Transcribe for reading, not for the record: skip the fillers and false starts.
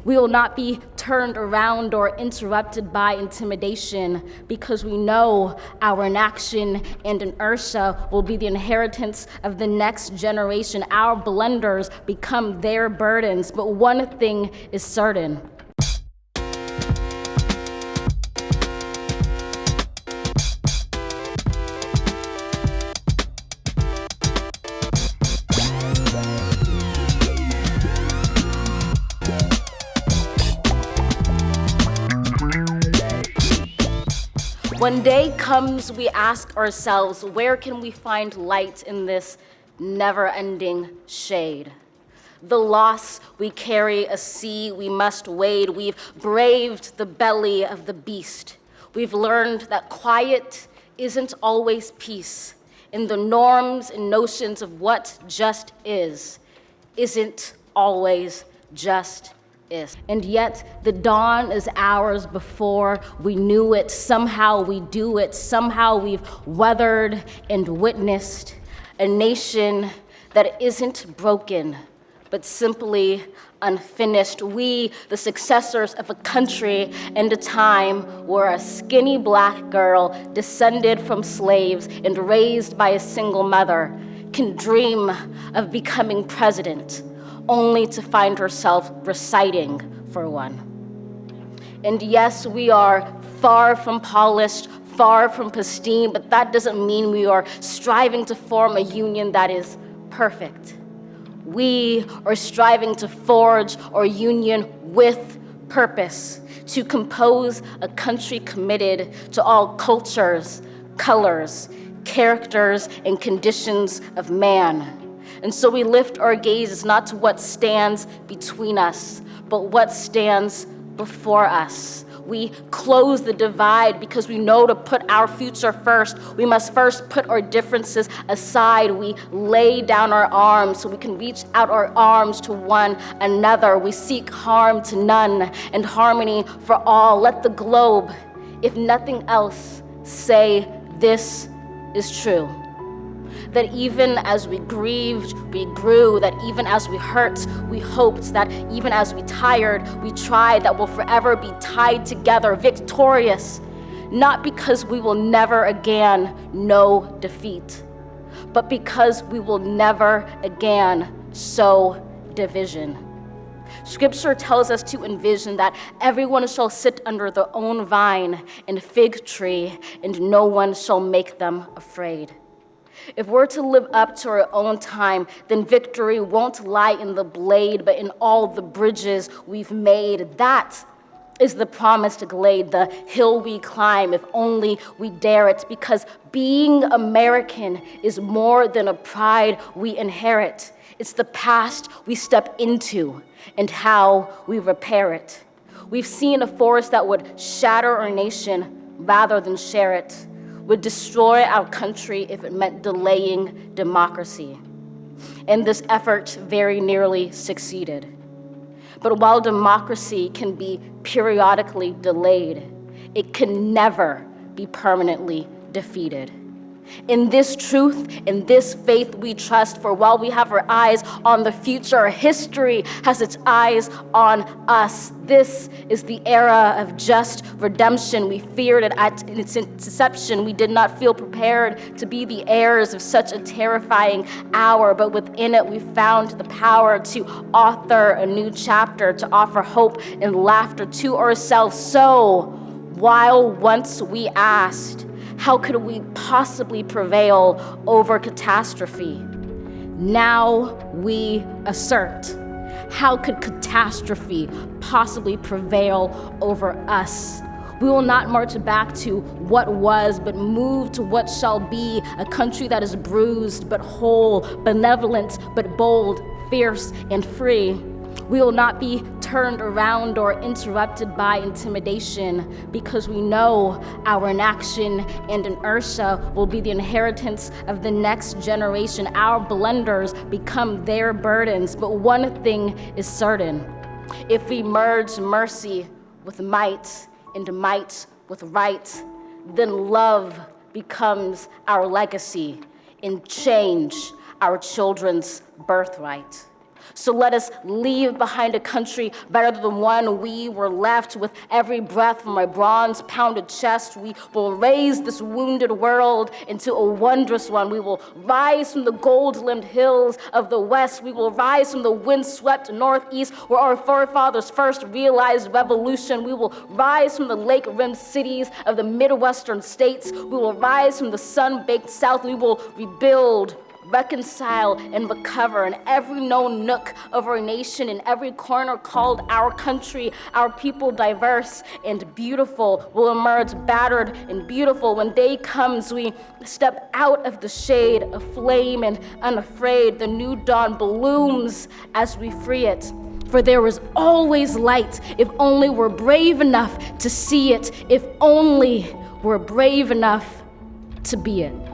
We will not be turned around or interrupted by intimidation because we know our inaction and inertia will be the inheritance of the next generation. Our blunders become their burdens, but one thing is certain. When day comes, we ask ourselves, where can we find light in this never-ending shade? The loss we carry, a sea we must wade. We've braved the belly of the beast. We've learned that quiet isn't always peace. In the norms and notions of what just isn't always just is. And yet the dawn is ours before we knew it. Somehow we do it. Somehow we've weathered and witnessed a nation that isn't broken, but simply unfinished. We, the successors of a country and a time where a skinny black girl descended from slaves and raised by a single mother can dream of becoming president, only to find herself reciting for one. And yes, we are far from polished, far from pristine, but that doesn't mean we are striving to form a union that is perfect. We are striving to forge our union with purpose, to compose a country committed to all cultures, colors, characters, and conditions of man. And so we lift our gazes not to what stands between us, but what stands before us. We close the divide because we know to put our future first, we must first put our differences aside. We lay down our arms so we can reach out our arms to one another. We seek harm to none and harmony for all. Let the globe, if nothing else, say this is true. That even as we grieved, we grew, that even as we hurt, we hoped, that even as we tired, we tried, that we'll forever be tied together, victorious, not because we will never again know defeat, but because we will never again sow division. Scripture tells us to envision that everyone shall sit under their own vine and fig tree, and no one shall make them afraid. If we're to live up to our own time, then victory won't lie in the blade, but in all the bridges we've made. That is the promised glade, the hill we climb, if only we dare it, because being American is more than a pride we inherit. It's the past we step into and how we repair it. We've seen a force that would shatter our nation rather than share it, would destroy our country if it meant delaying democracy. And this effort very nearly succeeded. But while democracy can be periodically delayed, it can never be permanently defeated. In this truth, in this faith we trust, for while we have our eyes on the future, history has its eyes on us. This is the era of just redemption. We feared it at its inception. We did not feel prepared to be the heirs of such a terrifying hour, but within it we found the power to author a new chapter, to offer hope and laughter to ourselves. So, while once we asked, how could we possibly prevail over catastrophe? Now we assert, how could catastrophe possibly prevail over us? We will not march back to what was, but move to what shall be, a country that is bruised but whole, benevolent but bold, fierce and free. We will not be turned around or interrupted by intimidation because we know our inaction and inertia will be the inheritance of the next generation. Our blunders become their burdens, but one thing is certain. If we merge mercy with might and might with right, then love becomes our legacy and change our children's birthright. So let us leave behind a country better than the one we were left. With every breath from my bronze-pounded chest, we will raise this wounded world into a wondrous one. We will rise from the gold-limbed hills of the west. We will rise from the wind-swept northeast, where our forefathers first realized revolution. We will rise from the lake-rimmed cities of the Midwestern states. We will rise from the sun-baked south. We will rebuild, reconcile, and recover in every known nook of our nation, in every corner called our country. Our people, diverse and beautiful, will emerge battered and beautiful. When day comes, we step out of the shade, aflame and unafraid. The new dawn blooms as we free it. For there is always light, if only we're brave enough to see it, if only we're brave enough to be it.